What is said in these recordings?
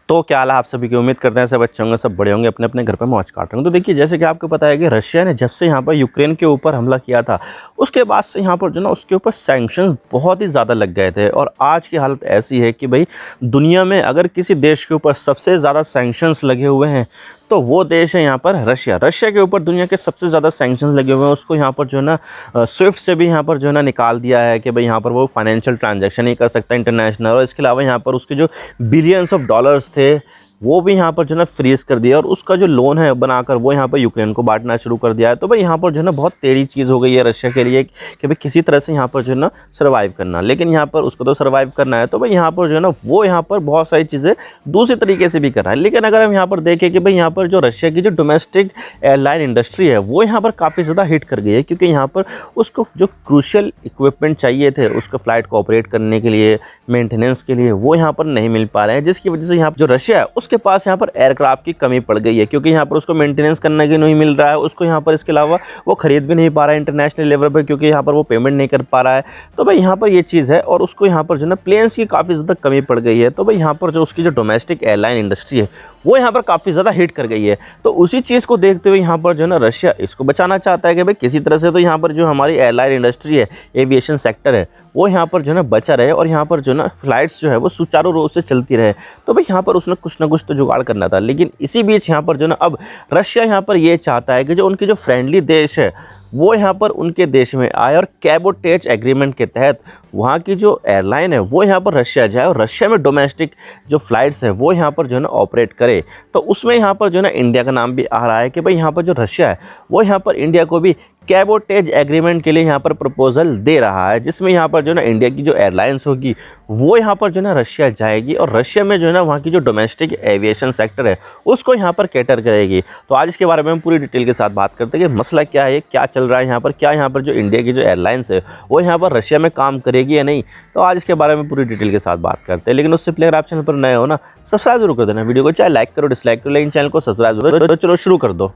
तो क्या हाल है आप सभी की। उम्मीद करते हैं सब अच्छे होंगे, सब बड़े होंगे, अपने अपने घर पे मौज काट रहे होंगे। तो देखिए, जैसे कि आपको पता है कि रशिया ने जब से यहाँ पर यूक्रेन के ऊपर हमला किया था, उसके बाद से यहाँ पर जो ना उसके ऊपर सैंक्शंस बहुत ही ज़्यादा लग गए थे। और आज की हालत ऐसी है कि भाई दुनिया में अगर किसी देश के ऊपर सबसे ज़्यादा सैंक्शंस लगे हुए हैं तो वो देश है यहाँ पर रशिया। रशिया के ऊपर दुनिया के सबसे ज़्यादा सैंक्शंस लगे हुए हैं। उसको यहाँ पर जो है ना स्विफ्ट से भी यहाँ पर जो है ना निकाल दिया है कि भाई यहाँ पर वो फाइनेंशियल ट्रांजैक्शन नहीं कर सकता इंटरनेशनल। और इसके अलावा यहाँ पर उसके जो बिलियंस ऑफ डॉलर्स थे वो भी यहाँ पर जो है ना फ्रीज कर दिया, और उसका जो लोन है बनाकर वो यहाँ पर यूक्रेन को बांटना शुरू कर दिया है। तो भाई यहाँ पर जो है ना बहुत टेढ़ी चीज़ हो गई है रशिया के लिए कि भाई किसी तरह से यहाँ पर जो है ना सर्वाइव करना। लेकिन यहाँ पर उसको तो सर्वाइव करना है, तो भाई यहाँ पर जो है ना वो यहाँ पर बहुत सारी चीज़ें दूसरी तरीके से भी कर रहा है। लेकिन अगर हम यहाँ पर देखें कि भाई यहाँ पर जो रशिया की जो डोमेस्टिक एयरलाइन इंडस्ट्री है वो यहाँ पर काफ़ी ज़्यादा हिट कर गई है, क्योंकि यहाँ पर उसको जो क्रूशियल इक्विपमेंट चाहिए थे उसको फ्लाइट को ऑपरेट करने के लिए, मेंटेनेंस के लिए, वो यहाँ पर नहीं मिल पा रहे हैं। जिसकी वजह से यहाँ जो रशिया है उसके पास यहाँ पर एयरक्राफ्ट की कमी पड़ गई है, क्योंकि यहाँ पर उसको मेंटेनेंस करने की नहीं मिल रहा है। उसको यहाँ पर इसके अलावा वो खरीद भी नहीं पा रहा है इंटरनेशनल लेवल पर, क्योंकि यहाँ पर वो पेमेंट नहीं कर पा रहा है। तो भाई यहाँ पर ये चीज़ है, और उसको यहाँ पर जो ना प्लेन्स की काफ़ी ज़्यादा कमी पड़ गई है। तो भाई यहाँ पर जो उसकी जो डोमेस्टिक एयरलाइन इंडस्ट्री है वो यहाँ पर काफ़ी ज़्यादा हिट कर गई है। तो उसी चीज़ को देखते हुए यहाँ पर जो ना रशिया इसको बचाना चाहता है कि भाई किसी तरह से तो यहाँ पर जो हमारी एयरलाइन इंडस्ट्री है, एविएशन सेक्टर है, वो यहाँ पर जो ना बचा रहे और यहाँ पर जो ना फ्लाइट्स जो है वो सुचारू रूप से चलती रहे। तो भाई यहाँ पर उसने कुछ ना कुछ तो जुगाड़ करना था। लेकिन इसी बीच यहाँ पर जो ना अब रशिया यहाँ पर ये चाहता है कि जो उनके जो फ्रेंडली देश है वो यहाँ पर उनके देश में आए, और कैबोटेज एग्रीमेंट के तहत वहाँ की जो एयरलाइन है वो यहाँ पर रशिया जाए और रशिया में डोमेस्टिक जो फ़्लाइट्स है वो यहाँ पर जो है ना ऑपरेट करे। तो उसमें यहाँ पर जो है ना इंडिया का नाम भी आ रहा है कि भाई यहाँ पर जो रशिया है वो यहाँ पर इंडिया को भी कैबोटेज एग्रीमेंट के लिए यहाँ पर प्रपोजल दे रहा है, जिसमें यहाँ पर जो है ना इंडिया की जो एयरलाइंस होगी वो यहाँ पर जो है ना रशिया जाएगी, और रशिया में जो है ना वहाँ की जो डोमेस्टिक एविएशन सेक्टर है उसको यहाँ पर कैटर करेगी। तो आज इसके बारे में हम पूरी डिटेल के साथ बात करते हैं कि मसला क्या है, क्या चल रहा है यहाँ पर, क्या यहाँ पर जो इंडिया की जो एयरलाइंस है वो यहाँ पर रशिया में काम करेगी या नहीं। तो आज इसके बारे में पूरी डिटेल के साथ बात करते हैं। लेकिन उससे पहले अगर आप चैनल पर नए हो ना, सब्सक्राइब जरूर कर देना वीडियो को, चाहे लाइक करो डिसलाइक करो, लेकिन चैनल को सब्सक्राइब जरूर। तो चलो शुरू कर दो।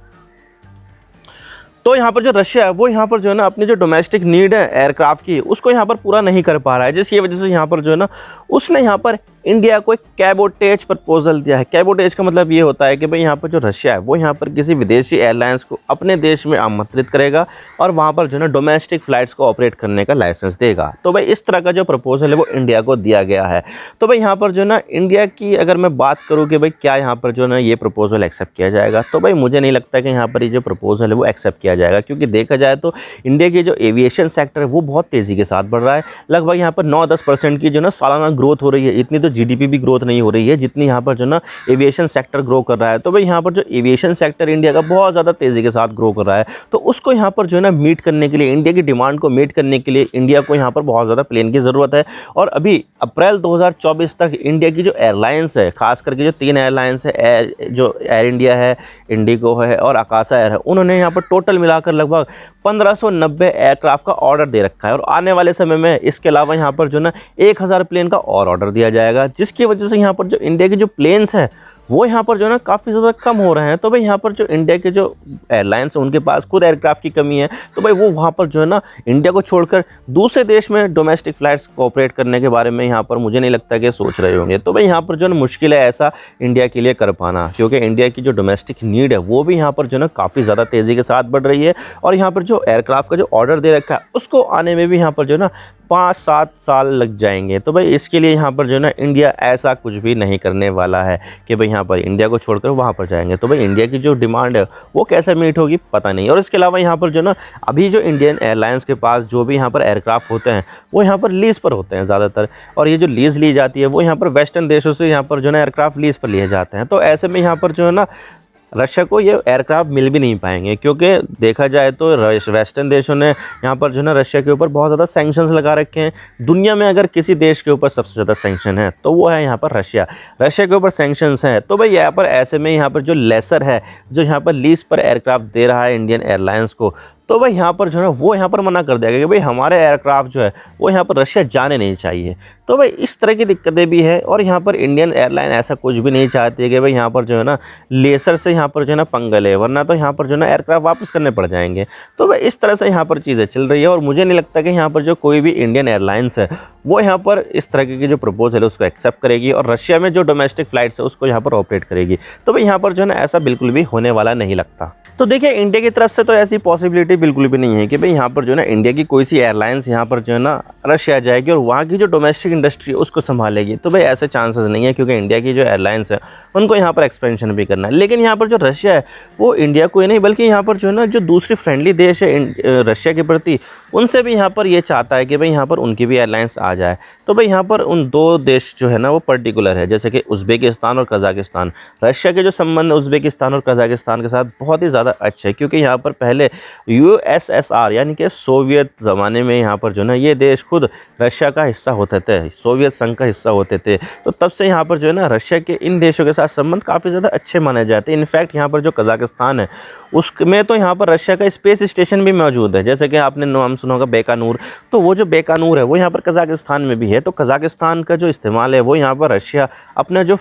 तो यहाँ पर जो रशिया है वो यहाँ पर जो है ना अपनी जो डोमेस्टिक नीड है एयरक्राफ्ट की उसको यहाँ पर पूरा नहीं कर पा रहा है, जिसकी वजह से यहाँ पर जो है ना उसने यहाँ पर इंडिया को एक कैबोटेज प्रपोजल दिया है। कैबोटेज का मतलब ये होता है कि भाई यहाँ पर जो रशिया है वो यहाँ पर किसी विदेशी एयरलाइंस को अपने देश में आमंत्रित करेगा और वहाँ पर जो है ना डोमेस्टिक फ़्लाइट्स को ऑपरेट करने का लाइसेंस देगा। तो भाई इस तरह का जो प्रपोजल है वो इंडिया को दिया गया है। तो भाई यहाँ पर जो है ना इंडिया की अगर मैं बात करूँ कि भाई क्या यहाँ पर जो है ना ये प्रपोजल एक्सेप्ट किया जाएगा, तो भाई मुझे नहीं लगता कि यहाँ पर ये जो प्रपोजल है वो एक्सेप्ट किया जाएगा, क्योंकि देखा जाए तो इंडिया की जो एविएशन सेक्टर है वो बहुत तेज़ी के साथ बढ़ रहा है। लगभग यहाँ पर 9-10% की जो ना सालाना ग्रोथ हो रही है। इतनी तो जीडीपी भी ग्रोथ नहीं हो रही है जितनी यहाँ पर जो ना एविएशन सेक्टर ग्रो कर रहा है। तो भाई यहाँ पर जो एविएशन सेक्टर इंडिया का बहुत ज़्यादा तेज़ी के साथ ग्रो कर रहा है, तो उसको यहाँ पर जो है ना मीट करने के लिए, इंडिया की डिमांड को मीट करने के लिए इंडिया को यहाँ पर बहुत ज़्यादा प्लेन की ज़रूरत है। और अभी अप्रैल 2024 तक इंडिया की जो एयरलाइंस है, खास करके जो 3 एयरलाइंस है, जो एयर इंडिया है, इंडिगो है और आकाशा एयर है, उन्होंने यहाँ पर टोटल मिलाकर लगभग 1590 एयरक्राफ्ट का ऑर्डर दे रखा है। और आने वाले समय में इसके अलावा यहाँ पर जो ना 1000 प्लेन का और ऑर्डर दिया जाएगा, जिसकी वजह से यहाँ पर जो इंडिया के जो प्लेन्स हैं वो यहाँ पर जो है ना काफ़ी ज़्यादा कम हो रहे हैं। तो भाई यहाँ पर जो इंडिया के जो एयरलाइंस हैं उनके पास खुद एयरक्राफ्ट की कमी है, तो भाई वो वहाँ पर जो है ना इंडिया को छोड़कर दूसरे देश में डोमेस्टिक फ़्लाइट्स कोऑपरेट करने के बारे में यहाँ पर मुझे नहीं लगता कि सोच रहे होंगे। तो भाई यहाँ पर जो है ना मुश्किल है ऐसा इंडिया के लिए कर पाना, क्योंकि इंडिया की जो डोमेस्टिक नीड है वो भी यहाँ पर जो है ना काफ़ी ज़्यादा तेज़ी के साथ बढ़ रही है। और यहाँ पर जो एयरक्राफ्ट का जो ऑर्डर दे रखा है उसको आने में भी यहाँ पर जो है ना 5-7 साल लग जाएंगे। तो भाई इसके लिए यहाँ पर जो है ना इंडिया ऐसा कुछ भी नहीं करने वाला है कि भाई यहाँ पर इंडिया को छोड़कर वहाँ पर जाएंगे। तो भाई इंडिया की जो डिमांड है वो कैसे मीट होगी पता नहीं। और इसके अलावा यहाँ पर जो ना अभी जो इंडियन एयरलाइंस के पास जो भी यहाँ पर एयरक्राफ्ट होते हैं वो यहाँ पर लीज़ पर होते हैं ज़्यादातर, और ये जो लीज़ ली जाती है वो यहाँ पर वेस्टर्न देशों से यहाँ पर जो ना एयरक्राफ्ट लीज़ पर लिए जाते हैं। तो ऐसे में यहाँ पर जो है ना रशिया को ये एयरक्राफ्ट मिल भी नहीं पाएंगे, क्योंकि देखा जाए तो वेस्टर्न देशों ने यहाँ पर जो है ना रशिया के ऊपर बहुत ज़्यादा सैंक्शंस लगा रखे हैं। दुनिया में अगर किसी देश के ऊपर सबसे ज़्यादा सैंक्शन है तो वो है यहाँ पर रशिया। रशिया के ऊपर सैंक्शंस हैं। तो भाई यहाँ पर ऐसे में यहाँ पर जो लेसर है जो यहाँ पर लीज पर एयरक्राफ्ट दे रहा है इंडियन एयरलाइंस को, तो भाई यहाँ पर जो है ना वो यहाँ पर मना कर दिया गया कि भाई हमारे एयरक्राफ्ट जो है वो यहाँ पर रशिया जाने नहीं चाहिए। तो भाई इस तरह की दिक्कतें भी है और यहाँ पर इंडियन एयरलाइन ऐसा कुछ भी नहीं चाहती है कि भाई यहाँ पर जो है ना लेसर से यहाँ पर जो है ना पंगा ले, वरना तो यहाँ पर जो है ना एयरक्राफ्ट वापस करने पड़ जाएंगे। तो भाई इस तरह से यहाँ पर चीज़ें चल रही है और मुझे नहीं लगता कि यहाँ पर जो कोई भी इंडियन एयरलाइंस है वो यहाँ पर इस तरह की जो प्रपोजल है उसको एक्सेप्ट करेगी और रशिया में जो डोमेस्टिक फ्लाइट्स है उसको यहाँ पर ऑपरेट करेगी। तो भाई यहाँ पर जो है ना ऐसा बिल्कुल भी होने वाला नहीं लगता। तो देखिए इंडिया की तरफ से तो ऐसी पॉसिबिलिटी बिल्कुल भी नहीं है कि भाई यहाँ पर जो है ना इंडिया की कोई सी एयरलाइंस यहाँ पर जो है ना रशिया जाएगी और वहाँ की जो डोमेस्टिक इंडस्ट्री है उसको संभालेगी। तो भाई ऐसे चांसेस नहीं है क्योंकि इंडिया की जो एयरलाइंस है उनको यहाँ पर एक्सपेंशन भी करना है। लेकिन यहाँ पर जो रशिया है वो इंडिया को ही नहीं बल्कि यहाँ पर जो है ना जो दूसरी फ्रेंडली देश है रशिया के प्रति उनसे भी यहाँ पर ये चाहता है कि भाई यहाँ पर उनकी भी एयरलाइंस आ जाए। तो भाई यहाँ पर उन दो देश जो है ना वो पर्टिकुलर है, जैसे कि उज़्बेकिस्तान और कज़ाकिस्तान। रशिया के जो संबंध उज़्बेकिस्तान और कज़ाकिस्तान के साथ बहुत ही ज़्यादा अच्छे है क्योंकि यहाँ पर पहले USSR यानी कि सोवियत ज़माने में यहाँ पर जो ना ये देश खुद रशिया का हिस्सा होते थे, सोवियत संघ का हिस्सा होते थे। तो तब से यहाँ पर जो है ना रशिया के इन देशों के साथ संबंध काफ़ी ज़्यादा अच्छे माने जाते हैं। इनफैक्ट यहाँ पर जो कज़ाकिस्तान है उसमें तो यहाँ पर रशिया का स्पेस स्टेशन भी मौजूद है, जैसे कि आपने नाम सुना होगा बेकानूर। तो वो जो बेकानूर है वो यहाँ पर कज़ाकिस्तान में भी है। तो कज़ाकिस्तान का जो इस्तेमाल है वो यहाँ पर रशिया अपना जो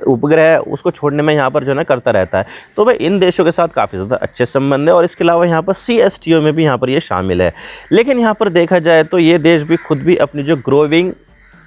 उपग्रह है उसको छोड़ने में यहाँ पर जो है ना करता रहता है। तो भाई इन देशों के साथ काफ़ी ज़्यादा अच्छे संबंध है और इसके अलावा यहाँ पर CSTO में भी यहाँ पर ये शामिल है। लेकिन यहाँ पर देखा जाए तो ये देश भी खुद भी अपनी जो ग्रोइंग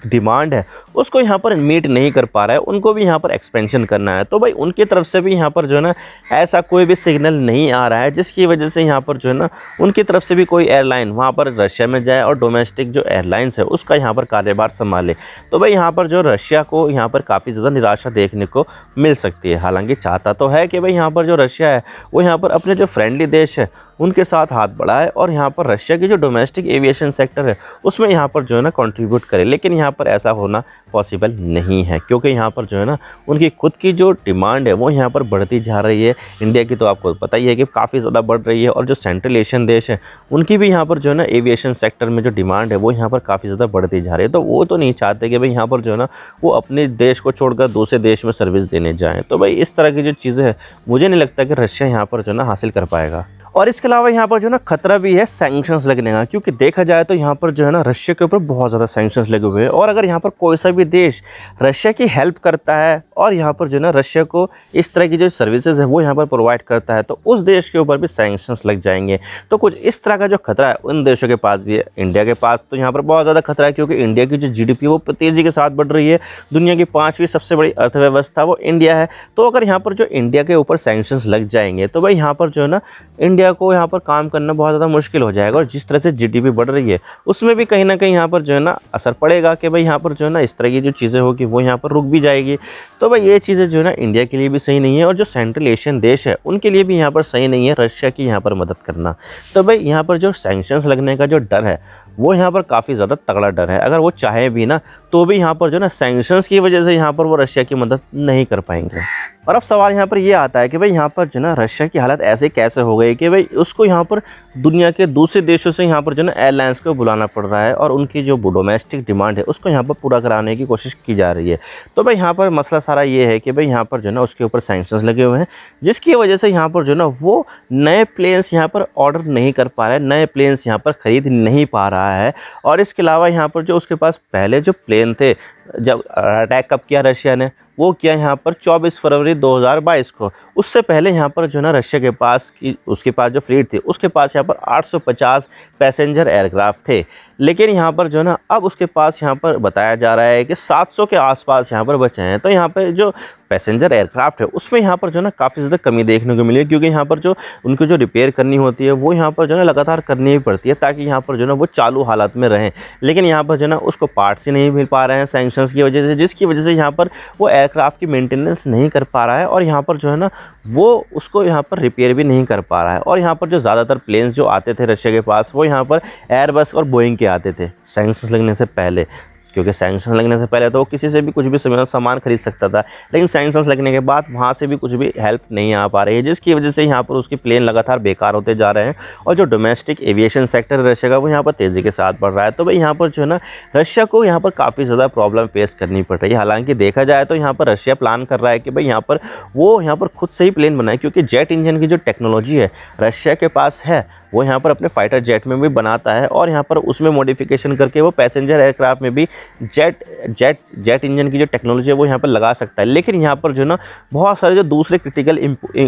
डिमांड है उसको यहाँ पर मीट नहीं कर पा रहा है, उनको भी यहाँ पर एक्सपेंशन करना है। तो भाई उनकी तरफ से भी यहाँ पर जो है ना ऐसा कोई भी सिग्नल नहीं आ रहा है जिसकी वजह से यहाँ पर जो है ना उनकी तरफ से भी कोई एयरलाइन वहाँ पर रशिया में जाए और डोमेस्टिक जो एयरलाइंस है उसका यहाँ पर कार्यभार संभाले। तो भाई यहाँ पर जो रशिया को यहाँ पर काफ़ी ज़्यादा निराशा देखने को मिल सकती है। हालांकि चाहता तो है कि भाई यहाँ पर जो रशिया है वो यहाँ पर अपने जो फ्रेंडली देश है उनके साथ हाथ बढ़ाए और यहाँ पर रशिया की जो डोमेस्टिक एविएशन सेक्टर है उसमें यहाँ पर जो है ना कंट्रीब्यूट करे। लेकिन यहाँ पर ऐसा होना पॉसिबल नहीं है क्योंकि यहाँ पर जो है ना उनकी खुद की जो डिमांड है वो यहाँ पर बढ़ती जा रही है। इंडिया की तो आपको पता ही है कि काफ़ी ज़्यादा बढ़ रही है और जो सेंट्रल एशियन देश है उनकी भी यहाँ पर जो है ना एविएशन सेक्टर में जो डिमांड है वो यहाँ पर काफ़ी ज़्यादा बढ़ती जा रही है। तो वो तो नहीं चाहते कि भाई यहाँ पर जो है ना वो अपने देश को छोड़कर दूसरे देश में सर्विस देने जाएँ। तो भाई इस तरह की जो चीज़ें हैं मुझे नहीं लगता कि रशिया यहाँ पर जो है ना हासिल कर पाएगा। और इसके अलावा यहाँ पर जो है ना खतरा भी है सैंक्शंस लगने का, क्योंकि देखा जाए तो यहाँ पर जो है ना रशिया के ऊपर बहुत ज़्यादा सैंक्शंस लगे हुए हैं और अगर यहाँ पर कोई सा भी देश रशिया की हेल्प करता है और यहाँ पर जो है ना रशिया को इस तरह की जो सर्विसेज है वो यहाँ पर प्रोवाइड करता है तो उस देश के ऊपर भी सैंक्शंस लग जाएंगे। तो कुछ इस तरह का जो खतरा है उन देशों के पास भी है। इंडिया के पास तो यहाँ पर बहुत ज़्यादा खतरा है क्योंकि इंडिया की जो GDP वो तेज़ी के साथ बढ़ रही है। दुनिया की 5वीं सबसे बड़ी अर्थव्यवस्था वो इंडिया है। तो अगर यहाँ पर जो इंडिया के ऊपर सैंक्शंस लग जाएंगे तो भाई यहाँ पर जो है ना इंडिया को यहाँ पर काम करना बहुत ज़्यादा मुश्किल हो जाएगा और जिस तरह से GDP बढ़ रही है उसमें भी कहीं ना कहीं यहाँ पर जो है ना असर पड़ेगा कि भाई यहाँ पर जो है ना इस तरह की जो चीज़ें होगी वो यहाँ पर रुक भी जाएगी। तो भाई ये चीज़ें जो है ना इंडिया के लिए भी सही नहीं है और जो सेंट्रल एशियन देश है उनके लिए भी यहाँ पर सही नहीं है रशिया की यहाँ पर मदद करना। तो भाई यहाँ पर जो सैंक्शंस लगने का जो डर है वो यहाँ पर काफ़ी ज़्यादा तगड़ा डर है। अगर वो चाहे भी ना तो भी यहाँ पर जो है ना सैंक्शंस की वजह से यहाँ पर वो रशिया की मदद नहीं कर पाएंगे। और अब सवाल यहाँ पर ये आता है कि भाई यहाँ पर जो ना रशिया की हालत ऐसे कैसे हो गई कि भाई उसको यहाँ पर दुनिया के दूसरे देशों से यहाँ पर जो ना एयरलाइंस को बुलाना पड़ रहा है और उनकी जो डोमेस्टिक डिमांड है उसको यहाँ पर पूरा कराने की कोशिश की जा रही है। तो भाई यहाँ पर मसला सारा ये है कि भाई यहाँ पर जो ना उसके ऊपर सैंक्शंस लगे हुए हैं जिसकी वजह से यहाँ पर जो ना वो नए प्लेन्स यहाँ पर ऑर्डर नहीं कर पा रहा है, नए प्लेन्स यहाँ पर ख़रीद नहीं पा रहा है। और इसके अलावा यहाँ पर जो उसके पास पहले जो प्लेन थे, जब अटैक कब किया रशिया ने, वो किया यहाँ पर 24 फरवरी 2022 को। उससे पहले यहाँ पर जो ना रशिया के पास की उसके पास जो फ्लीट थी उसके पास यहाँ पर 850 पैसेंजर एयरक्राफ्ट थे। लेकिन यहाँ पर जो ना अब उसके पास यहाँ पर बताया जा रहा है कि 700 के आसपास यहाँ पर बचे हैं। तो यहाँ पर जो पैसेंजर एयरक्राफ्ट है उसमें यहाँ पर जो ना काफ़ी ज़्यादा कमी देखने को मिली है क्योंकि यहाँ पर जो उनको जो रिपेयर करनी होती है वो यहाँ पर जो ना लगातार करनी ही पड़ती है ताकि यहाँ पर जो ना वो चालू हालत में रहें। लेकिन यहाँ पर जो ना उसको पार्ट्स ही नहीं मिल पा रहे हैं सैंक्शंस की वजह से, जिसकी वजह से यहाँ पर वो एयरक्राफ्ट की मेंटेनेंस नहीं कर पा रहा है और यहाँ पर जो है ना वो उसको यहाँ पर रिपेयर भी नहीं कर पा रहा है। और यहाँ पर जो ज़्यादातर प्लेन्स जो आते थे रशिया के पास वो यहाँ पर एयरबस और बोइंग के आते थे सैंक्शंस लगने से पहले। क्योंकि सैंक्शन लगने से पहले तो वो किसी से भी कुछ भी सामान खरीद सकता था, लेकिन सैंक्शंस लगने के बाद वहाँ से भी कुछ भी हेल्प नहीं आ पा रही है, जिसकी वजह से यहाँ पर उसके प्लेन लगातार बेकार होते जा रहे हैं और जो डोमेस्टिक एविएशन सेक्टर है रशिया का वो यहाँ पर तेज़ी के साथ बढ़ रहा है। तो भाई यहाँ पर जो है ना रशिया को यहाँ पर काफ़ी ज़्यादा प्रॉब्लम फेस करनी पड़ रही है। हालांकि देखा जाए तो यहाँ पर रशिया प्लान कर रहा है कि भाई यहाँ पर वो यहाँ पर खुद से ही प्लेन बनाए, क्योंकि जेट इंजन की जो टेक्नोलॉजी है रशिया के पास है, वो यहाँ पर अपने फाइटर जेट में भी बनाता है और यहाँ पर उसमें मॉडिफिकेशन करके वो पैसेंजर एयरक्राफ्ट में भी जेट इंजन की जो टेक्नोलॉजी है वो यहाँ पर लगा सकता है। लेकिन यहाँ पर जो ना बहुत सारे जो दूसरे क्रिटिकल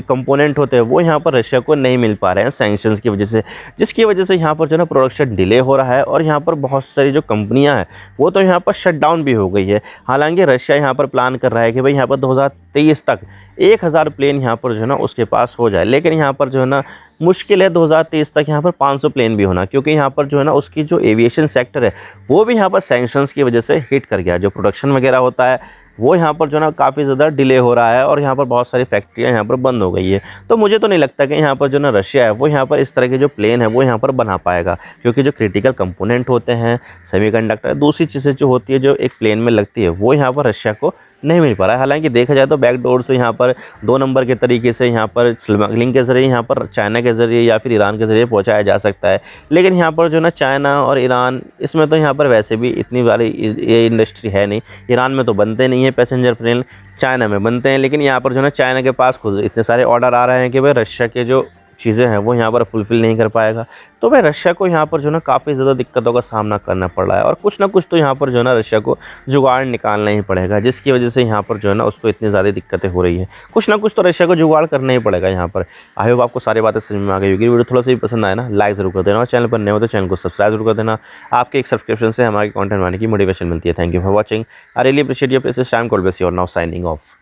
कंपोनेंट होते हैं वो यहाँ पर रशिया को नहीं मिल पा रहे हैं सैंक्शंस की वजह से, जिसकी वजह से यहाँ पर जो ना प्रोडक्शन डिले हो रहा है और यहाँ पर बहुत सारी जो कंपनियाँ हैं वो तो यहाँ पर शट डाउन भी हो गई है। हालांकि रशिया यहाँ पर प्लान कर रहा है कि भाई यहाँ पर 2023 तक 1000 प्लेन यहाँ पर जो है ना उसके पास हो जाए, लेकिन यहाँ पर जो है ना मुश्किल है 2023 तक यहाँ पर 500 प्लेन भी होना, क्योंकि यहाँ पर जो है ना उसकी जो एविएशन सेक्टर है वो भी यहाँ पर सैंक्शंस की वजह से हिट कर गया। जो प्रोडक्शन वगैरह होता है वो यहाँ पर जो है ना काफ़ी ज़्यादा डिले हो रहा है और यहाँ पर बहुत सारी फैक्ट्रियाँ यहाँ पर बंद हो गई है। तो मुझे तो नहीं लगता कि यहाँ पर जो ना रशिया है वो यहाँ पर इस तरह के जो प्लेन है वो यहाँ पर बना पाएगा, क्योंकि जो क्रिटिकल कंपोनेंट होते हैं, सेमीकंडक्टर, दूसरी चीज़ें जो होती है जो एक प्लेन में लगती है वो यहाँ पर रशिया को नहीं मिल पा रहा है। हालांकि देखा जाए तो बैकडोर से यहाँ पर 2 नंबर के तरीके से यहाँ पर स्मगलिंग के ज़रिए यहाँ पर चाइना के ज़रिए या फिर ईरान के ज़रिए पहुँचाया जा सकता है। लेकिन यहाँ पर जो ना चाइना और ईरान, इसमें तो यहाँ पर वैसे भी इतनी वाली ये इंडस्ट्री है नहीं। ईरान में तो बनते नहीं है पैसेंजर प्लेन, चाइना में बनते हैं, लेकिन यहाँ पर जो ना चाइना के पास खुद इतने सारे ऑर्डर आ रहे हैं कि भाई रशिया के जो चीज़ें हैं वो यहाँ पर फुलफ़िल नहीं कर पाएगा। तो भाई रशिया को यहाँ पर जो ना काफ़ी ज़्यादा दिक्कतों का सामना करना पड़ रहा है और कुछ ना कुछ तो यहाँ पर जो है ना रशिया को जुगाड़ निकालना ही पड़ेगा, जिसकी वजह से यहाँ पर जो है ना उसको इतनी ज़्यादा दिक्कतें हो रही है। कुछ ना कुछ तो रशिया को जुगाड़ करना ही पड़ेगा यहाँ पर। आई होप आपको सारी बातें समझ में आ गई होगी। वीडियो थोड़ा सा भी पसंद आए ना लाइक ज़रूर कर देना और चैनल पर नए हो तो चैनल को सब्सक्राइब जरूर कर देना। आपके एक सब्सक्रिप्शन से हमारे कंटेंट बनाने की मोटिवेशन मिलती है। Thank you for watching. I really appreciate your precious time. God bless you. Now signing off.